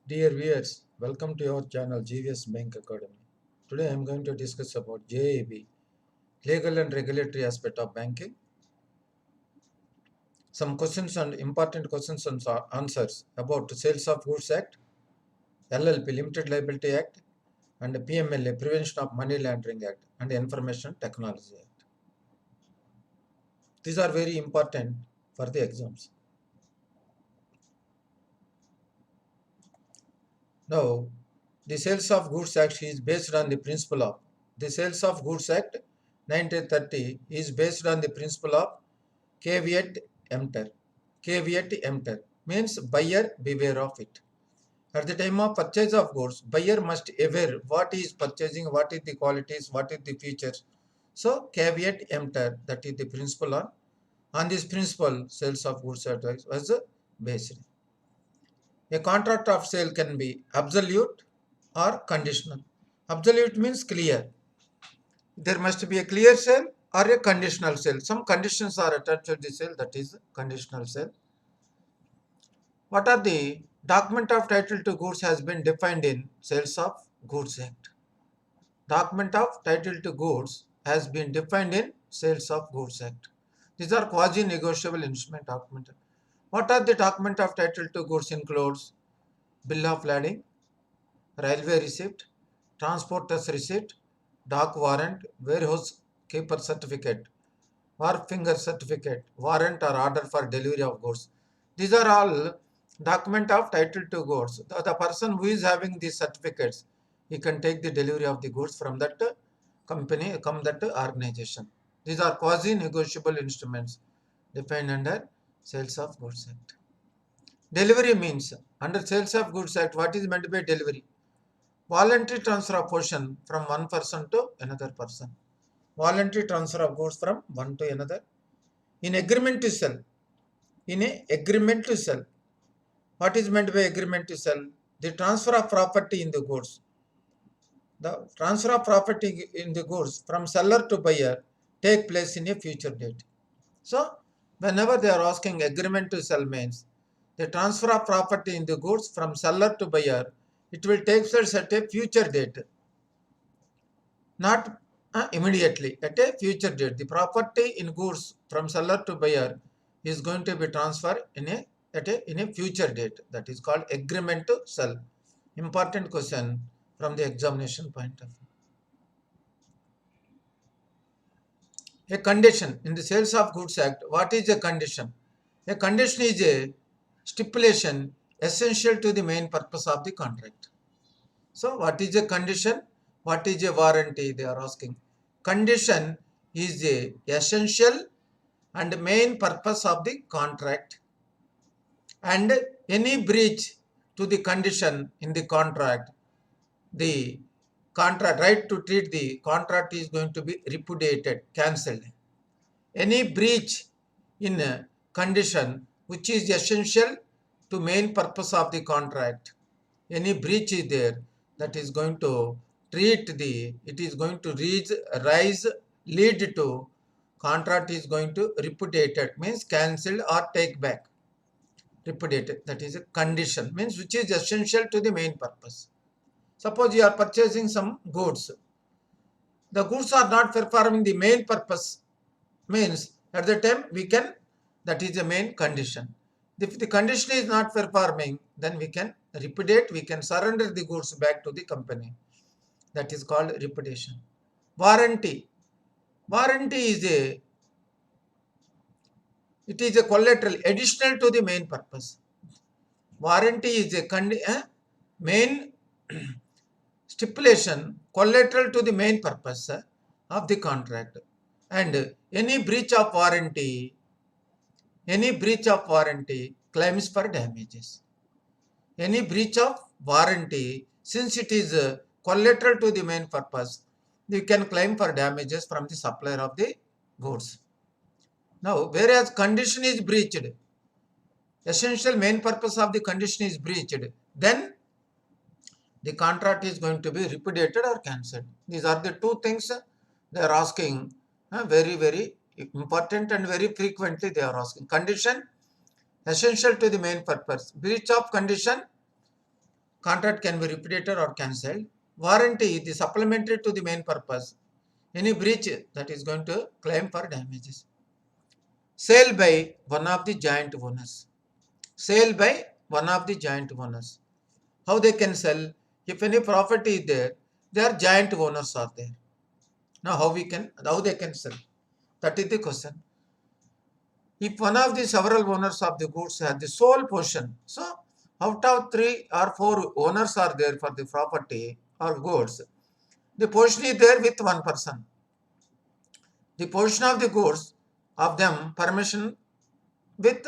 Dear viewers, welcome to our channel GVS Bank Academy. Today I am going to discuss about JAB, legal and regulatory aspect of banking. Some questions and important questions and answers about Sales of Goods Act, LLP Limited Liability Act, and PMLA Prevention of Money Laundering Act and Information Technology Act. These are very important for the exams. Now, the Sales of Goods Act is based on the principle of the Sales of Goods Act 1930 is based on the principle of caveat emptor. Caveat emptor means buyer beware of it. At the time of purchase of goods, buyer must aware what he is purchasing, what is the qualities, what is the features. So caveat emptor, that is the principle on this principle sales of goods was based. A contract of sale can be absolute or conditional. Absolute means clear. There must be a clear sale or a conditional sale. Some conditions are attached to the sale, that is conditional sale. What are the document of title to goods has been defined in Sales of Goods Act. Document of title to goods has been defined in Sales of Goods Act. These are quasi-negotiable instrument document. What are the document of title to goods includes bill of lading, railway receipt, transporter's receipt, dock warrant, warehouse keeper certificate, wharf finger certificate, warrant or order for delivery of goods. These are all document of title to goods. The person who is having these certificates, he can take the delivery of the goods from that company, that organization. These are quasi-negotiable instruments defined under Sales of Goods Act. Delivery means, under Sales of Goods Act, what is meant by delivery? Voluntary transfer of possession from one person to another person. Voluntary transfer of goods from one to another. In agreement to sell. In a agreement to sell. What is meant by agreement to sell? The transfer of property in the goods. The transfer of property in the goods from seller to buyer take place in a future date. So, whenever they are asking agreement to sell means the transfer of property in the goods from seller to buyer, it will take place at a future date. Not immediately, at a future date. The property in goods from seller to buyer is going to be transferred in a future date. That is called agreement to sell. Important question from the examination point of view. A condition in the Sales of Goods Act. What is a condition? A condition is a stipulation essential to the main purpose of the contract. So what is a condition? What is a warranty? They are asking. Condition is a essential and main purpose of the contract, and any breach to the condition in the contract, the contract right to treat the contract is going to be repudiated, cancelled. Any breach in a condition which is essential to main purpose of the contract, any breach is there, that is going to it is going to lead to contract is going to repudiated, means cancelled or take back. Repudiated, that is a condition, means which is essential to the main purpose. Suppose you are purchasing some goods. The goods are not performing the main purpose, means at the time that is the main condition. If the condition is not performing, then we can repudiate, we can surrender the goods back to the company. That is called repudiation. Warranty. Warranty is a collateral additional to the main purpose. Warranty is a main stipulation collateral to the main purpose of the contract. And any breach of warranty claims for damages. Any breach of warranty, since it is collateral to the main purpose, you can claim for damages from the supplier of the goods. Now, whereas condition is breached, essential main purpose of the condition is breached, then the contract is going to be repudiated or cancelled. These are the two things they are asking, very, very important, and very frequently they are asking. Condition, essential to the main purpose. Breach of condition, Contract can be repudiated or cancelled. Warranty, the supplementary to the main purpose. Any breach that is going to claim for damages. Sale by one of the joint owners. Sale by one of the joint owners. How they can sell? If any property is there, their joint owners are there. Now how they can sell? That is the question. If one of the several owners of the goods has the sole possession, so out of 3 or 4 owners are there for the property or goods, the possession is there with one person. The possession of the goods of them permission with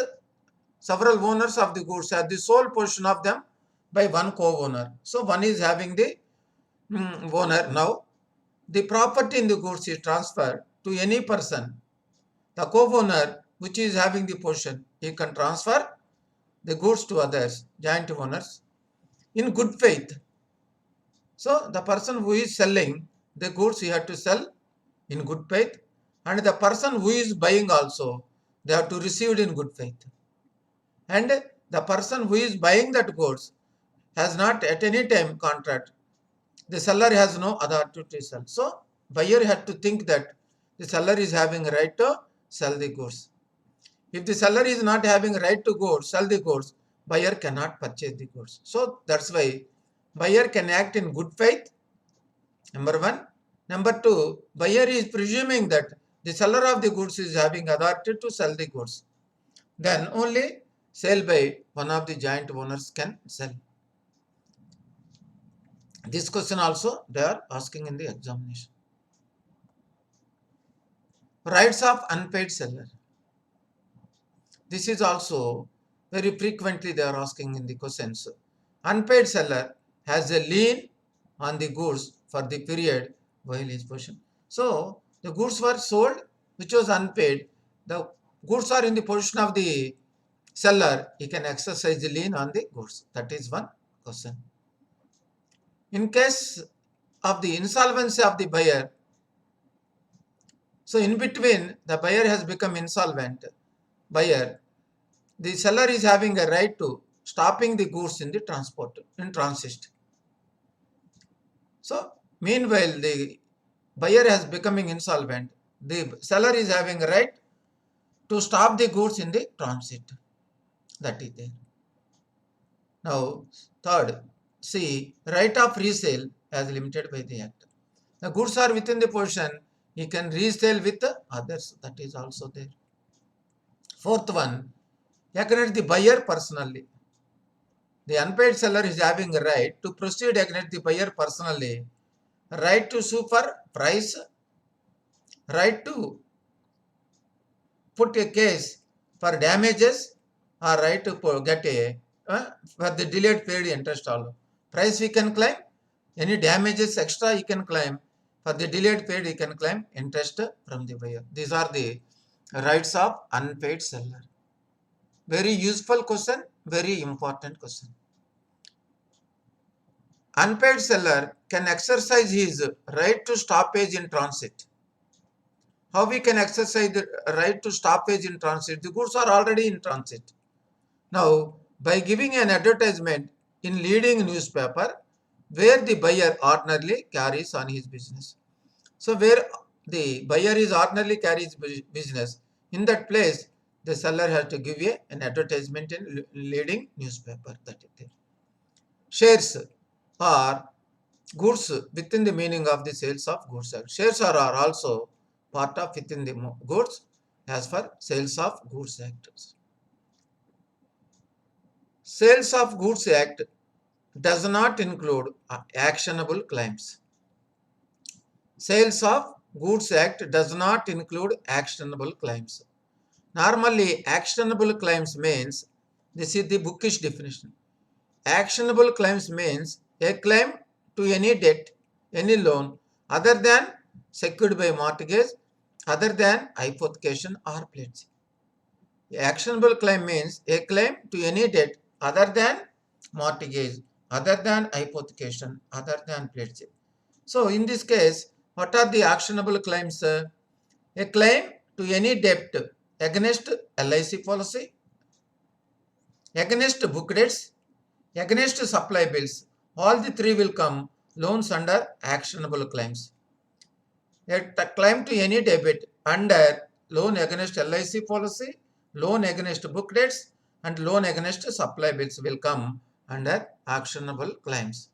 several owners of the goods has the sole possession of them by one co-owner. So one is having the owner. Now the property in the goods is transferred to any person. The co-owner which is having the possession, he can transfer the goods to others, joint owners, in good faith. So the person who is selling the goods, he had to sell in good faith, and the person who is buying also, they have to receive it in good faith. And the person who is buying that goods has not at any time contract. The seller has no authority to sell. So buyer had to think that the seller is having a right to sell the goods. If the seller is not having a right to sell the goods, buyer cannot purchase the goods. So that's why buyer can act in good faith, number one. Number two, buyer is presuming that the seller of the goods is having authority to sell the goods. Then only sale by one of the joint owners can sell. This question also they are asking in the examination. Rights of unpaid seller. This is also very frequently they are asking in the questions. Unpaid seller has a lien on the goods for the period while his possession. So the goods were sold which was unpaid. The goods are in the possession of the seller. He can exercise the lien on the goods. That is one question. In case of the insolvency of the buyer, so in between the buyer has become insolvent, buyer, the seller is having a right to stopping the goods in the transit. So meanwhile the buyer has becoming insolvent, the seller is having a right to stop the goods in the transit. That is there. Now third, see, right of resale as limited by the act. The goods are within the possession, he can resell with others. That is also there. Fourth one, against the buyer personally. The unpaid seller is having a right to proceed against the buyer personally, right to sue for price, right to put a case for damages, or right to get a for the delayed paid interest also. Price we can claim, any damages extra he can claim, for the delayed paid he can claim interest from the buyer. These are the rights of unpaid seller. Very useful question, very important question. Unpaid seller can exercise his right to stoppage in transit. How we can exercise the right to stoppage in transit? The goods are already in transit. Now, by giving an advertisement in leading newspaper where the buyer ordinarily carries on his business. So, where the buyer is ordinarily carries business, in that place, the seller has to give an advertisement in leading newspaper. That is there. Shares are goods within the meaning of the Sales of Goods Act. Shares are also part of within the goods as for Sales of Goods Act. Sales of Goods Act does not include actionable claims. Sales of Goods Act does not include actionable claims. Normally, actionable claims means, this is the bookish definition. Actionable claims means a claim to any debt, any loan, other than secured by mortgage, other than hypothecation or pledge. Actionable claim means a claim to any debt other than mortgage, other than hypothecation, other than pledge. So in this case, what are the actionable claims? A claim to any debt against LIC policy, against book debts, against supply bills. all the three will come loans under actionable claims. A claim to any debit under loan against LIC policy, loan against book debts, and loan against supply bills will come under actionable claims.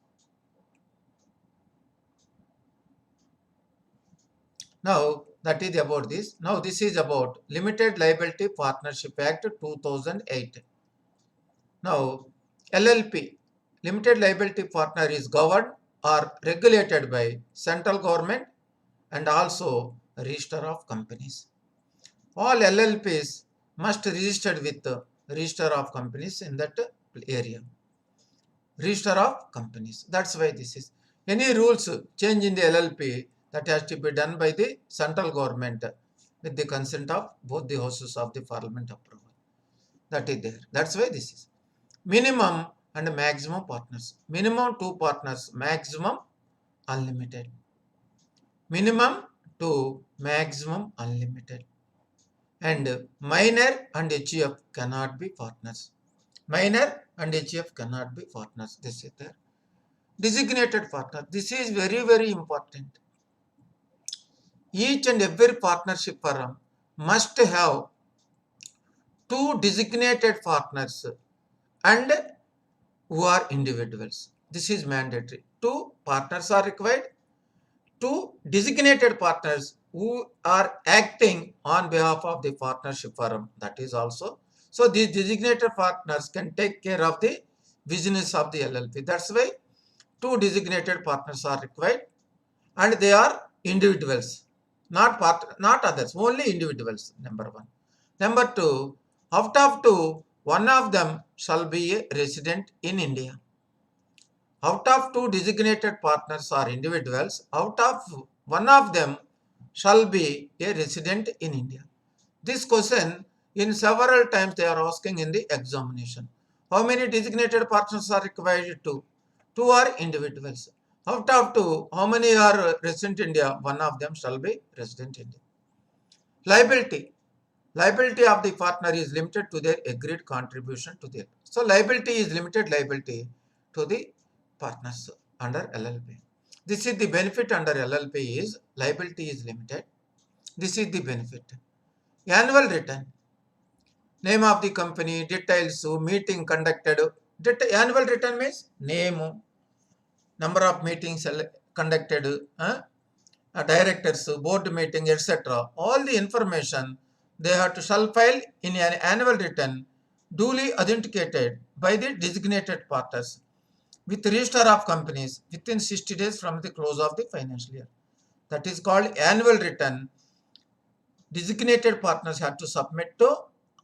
Now that is about this. Now this is about Limited Liability Partnership Act 2008. Now LLP, Limited Liability Partner, is governed or regulated by central government and also Register of Companies. All LLPs must register with the Register of Companies in that area. Register of Companies. That's why this is. Any rules change in the LLP, that has to be done by the central government with the consent of both the houses of the parliament approval. That is there. That's why this is. Minimum and maximum partners. Minimum 2 partners, maximum unlimited. Minimum to maximum unlimited. And minor and HUF cannot be partners. Minor and HUF cannot be partners. This is there. Designated partner. This is very, very important. Each and every partnership firm must have 2 designated partners and who are individuals. This is mandatory. 2 partners are required. 2 designated partners who are acting on behalf of the partnership firm. That is also. So these designated partners can take care of the business of the LLP. That's why 2 designated partners are required, and they are individuals. Not others, only individuals, number 1. Number 2, out of 2, one of them shall be a resident in India. Out of 2 designated partners are individuals, out of one of them shall be a resident in India. This question in several times they are asking in the examination. How many designated partners are required? 2. 2 are individuals. Out of 2, how many are resident in India? One of them shall be resident in India. Liability. Liability of the partner is limited to their agreed contribution to their. So liability is limited liability to the partners under LLP. This is the benefit under LLP is liability is limited. This is the benefit. Annual return. Name of the company, details, meeting conducted. Annual return means name, number of meetings conducted, directors, board meeting, etc. All the information they have to shall file in an annual return duly authenticated by the designated partners with Register of Companies within 60 days from the close of the financial year. That is called annual return. Designated partners have to submit to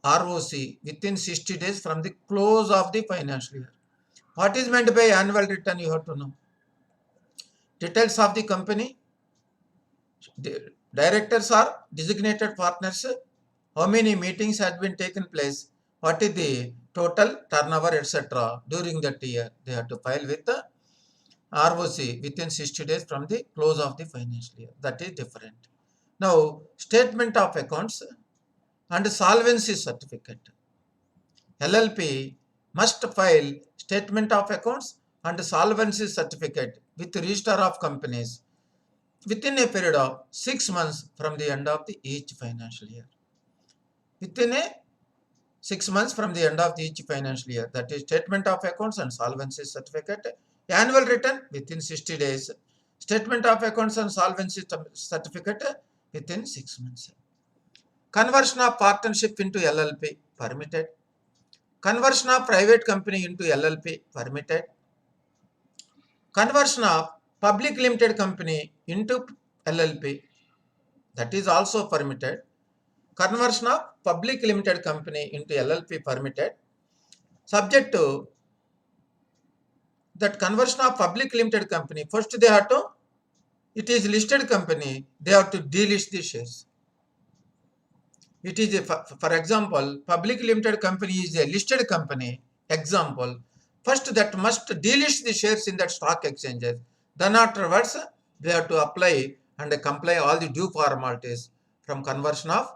ROC within 60 days from the close of the financial year. What is meant by annual return? You have to know. Details of the company, directors are designated partners, how many meetings have been taken place, what is the total turnover, etc. during that year. They have to file with the ROC within 60 days from the close of the financial year. That is different. Now, statement of accounts and solvency certificate. LLP must file statement of accounts and solvency certificate with Register of Companies within a period of 6 months from the end of the each financial year. Within a 6 months from the end of each financial year. That is statement of accounts and solvency certificate. Annual return within 60 days. Statement of accounts and solvency certificate within 6 months. Conversion of partnership into LLP permitted. Conversion of private company into LLP permitted. Conversion of public limited company into LLP, that is also permitted. Conversion of public limited company into LLP permitted, subject to that conversion of public limited company. First they have to, it is listed company, they have to delist the shares. It is for example, public limited company is a listed company. Example, first that must delist the shares in that stock exchanges. Then afterwards, they have to apply and comply all the due formalities from conversion of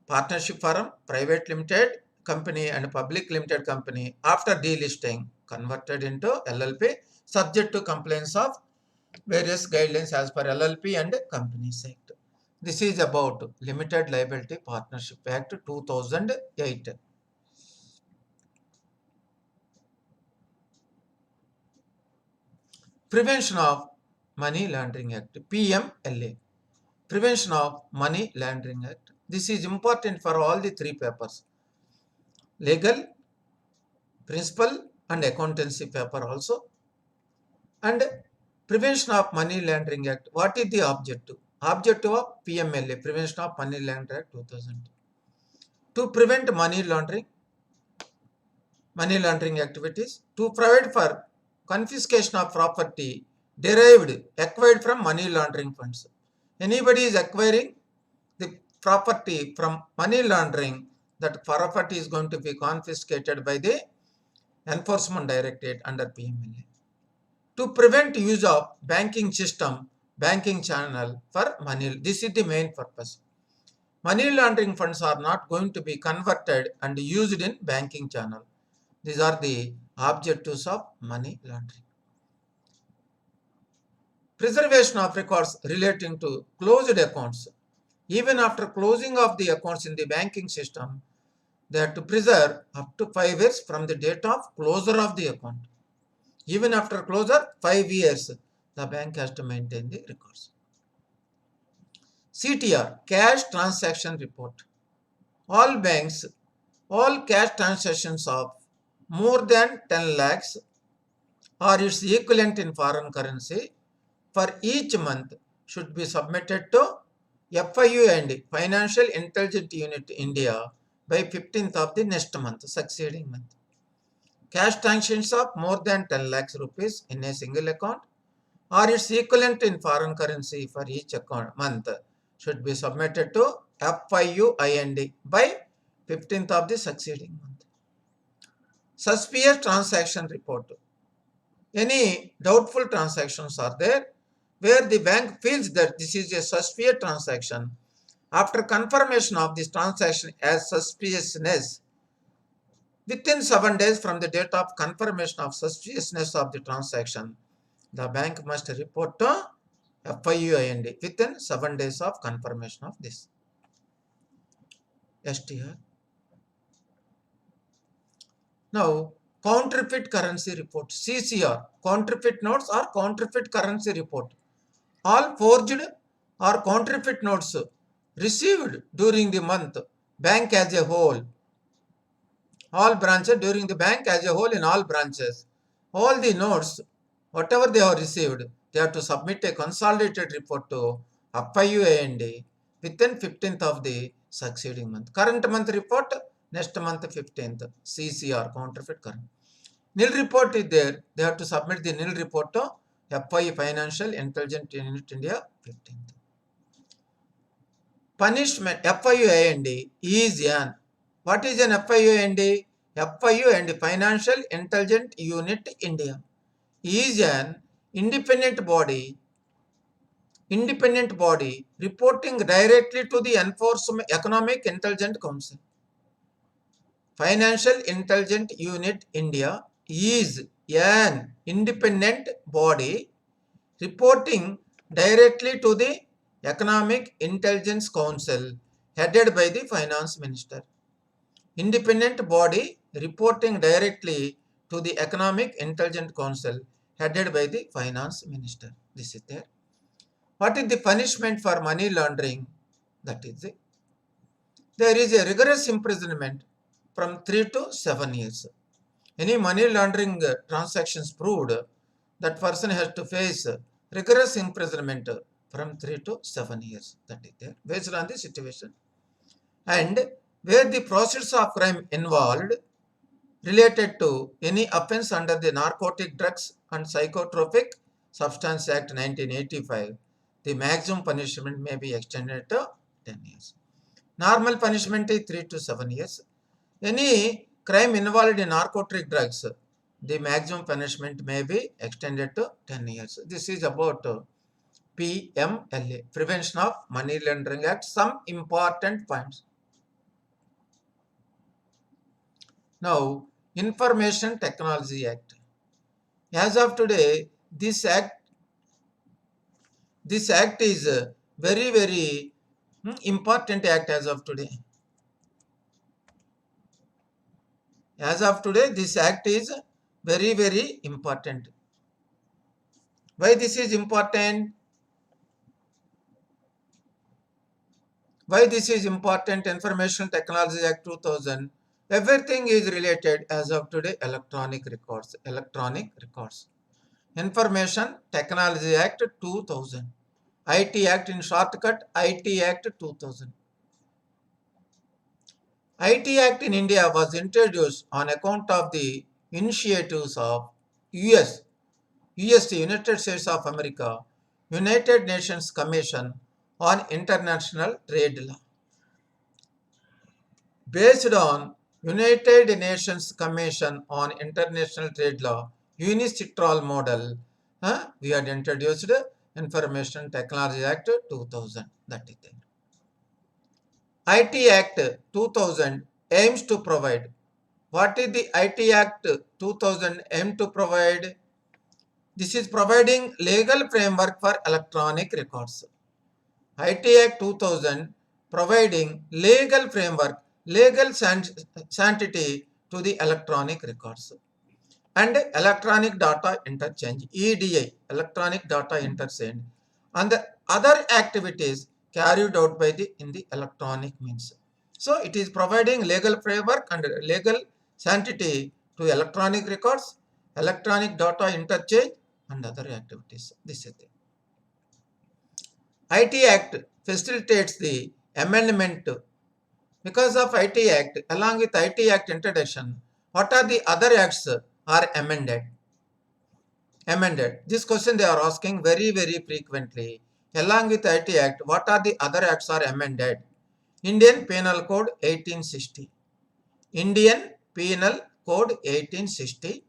partnership firm, private limited company and public limited company after delisting converted into LLP, subject to compliance of various guidelines as per LLP and Companies Act. This is about Limited Liability Partnership Act 2008. Prevention of Money Laundering Act, PMLA. Prevention of Money Laundering Act. This is important for all the three papers. Legal, principal and accountancy paper also. And Prevention of Money Laundering Act. What is the objective? Objective of PMLA, Prevention of Money Laundering Act 2000. To prevent money laundering activities, to provide for confiscation of property acquired from money laundering funds. Anybody is acquiring the property from money laundering, that property is going to be confiscated by the Enforcement Directorate under PMLA. To prevent use of banking system, banking channel for money. This is the main purpose. Money laundering funds are not going to be converted and used in banking channel. These are the objectives of money laundering. Preservation of records relating to closed accounts. Even after closing of the accounts in the banking system, they have to preserve up to 5 years from the date of closure of the account. Even after closure, 5 years, the bank has to maintain the records. CTR, Cash Transaction Report. All banks, all cash transactions of more than 10 lakhs or its equivalent in foreign currency for each month should be submitted to FIU and Financial Intelligence Unit India by 15th of the next month, succeeding month. Cash transactions of more than 10 lakhs rupees in a single account or its equivalent in foreign currency for each account month should be submitted to FIU IND by 15th of the succeeding month. Suspicious transaction report. Any doubtful transactions are there where the bank feels that this is a suspicious transaction. After confirmation of this transaction as suspiciousness, within 7 days from the date of confirmation of suspiciousness of the transaction, the bank must report to FIUIND within 7 days of confirmation of this. STR. Now, counterfeit currency report, CCR, counterfeit notes or counterfeit currency report. All forged or counterfeit notes received during the month, bank as a whole, all branches during the bank as a whole in all branches, all the notes, whatever they have received, they have to submit a consolidated report to FIUIND within 15th of the succeeding month. Current month report, next month 15th, CCR, counterfeit current. Nil report is there, they have to submit the nil report to FI Financial Intelligence Unit India 15th. Punishment, FIUIND is an, what is an FIUIND? FIU and Financial Intelligence Unit India is an independent body reporting directly to the Enforcement Economic Intelligence Council. Financial Intelligence Unit India is an independent body reporting directly to the Economic Intelligence Council headed by the Finance Minister. Independent body reporting directly to the Economic Intelligence Council headed by the Finance Minister. This is there. What is the punishment for money laundering? That is it. There is a rigorous imprisonment from 3 to 7 years. Any money laundering transactions proved, that person has to face rigorous imprisonment from 3 to 7 years. That is there, based on the situation. And where the process of crime involved related to any offense under the Narcotic Drugs and Psychotropic Substance Act 1985, the maximum punishment may be extended to 10 years. Normal punishment is 3 to 7 years. Any crime involved in narcotic drugs, the maximum punishment may be extended to 10 years. This is about PMLA, Prevention of Money Laundering Act, some important points. Now, Information Technology Act. As of today, this act is a very important act as of today. As of today, this act is very important. Why this is important? Why this is important? Information Technology Act 2000. Everything is related as of today electronic records. Electronic records. Information Technology Act 2000. IT Act in shortcut, IT Act 2000. IT Act in India was introduced on account of the initiatives of UST, United States of America, United Nations Commission on International Trade Law. Based on United Nations Commission on International Trade Law, UNICITRAL model, we had introduced Information Technology Act 2000. That is it. IT Act 2000 aims to provide. What is the IT Act 2000 aim to provide? This is providing legal framework for electronic records. IT Act 2000 providing legal framework, legal sanctity to the electronic records and electronic data interchange, EDI, electronic data interchange, and the other activities carried out by in the electronic means. So it is providing legal framework and legal sanctity to electronic records, electronic data interchange, and other activities. This is it. IT Act facilitates the amendment. Because of IT Act, along with IT Act introduction, what are the other acts are amended? This question they are asking very frequently. Along with IT Act, what are the other acts are amended? Indian Penal Code 1860. Indian Penal Code 1860.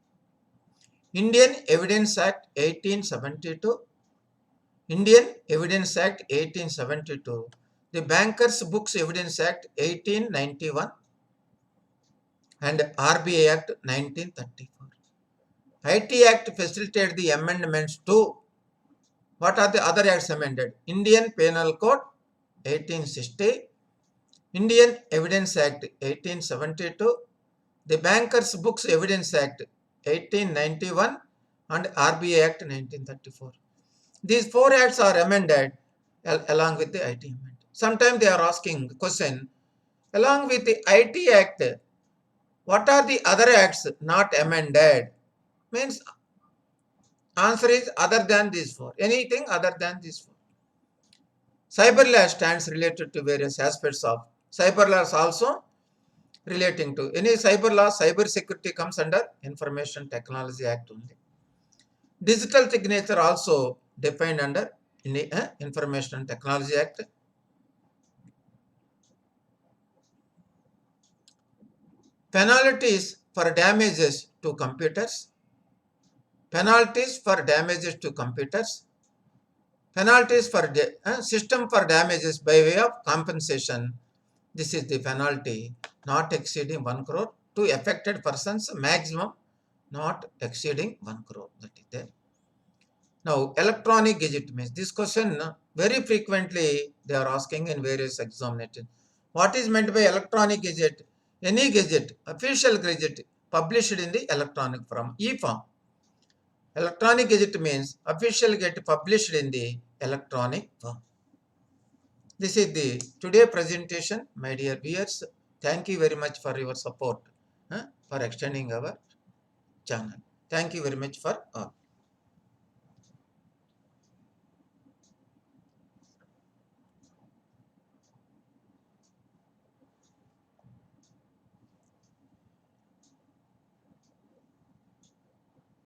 Indian Evidence Act 1872. Indian Evidence Act 1872. The Bankers Books Evidence Act 1891 and RBI Act 1934. IT Act facilitated the amendments to what are the other acts amended? Indian Penal Code 1860, Indian Evidence Act 1872, the Bankers Books Evidence Act 1891 and RBI Act 1934. These four acts are amended along with the IT amendment. Sometimes they are asking the question, along with the IT Act, what are the other acts not amended? Means answer is other than these four. Anything other than these four. Cyber law stands related to various aspects of cyber laws also relating to any cyber law. Cyber security comes under Information Technology Act only. Digital signature also defined under Information Technology Act. Penalties for damages to computers. Penalties for damages to computers. Penalties for system for damages by way of compensation. This is the penalty not exceeding 1 crore to affected persons, maximum not exceeding 1 crore. That is there. Now, electronic gadget means this question very frequently they are asking in various examinations. What is meant by electronic gadget? Any gadget, official gadget published in the electronic form, e-form. Electronic gadget means official gadget published in the electronic form. This is the today presentation, my dear viewers. Thank you very much for your support, for extending our channel. Thank you very much for all.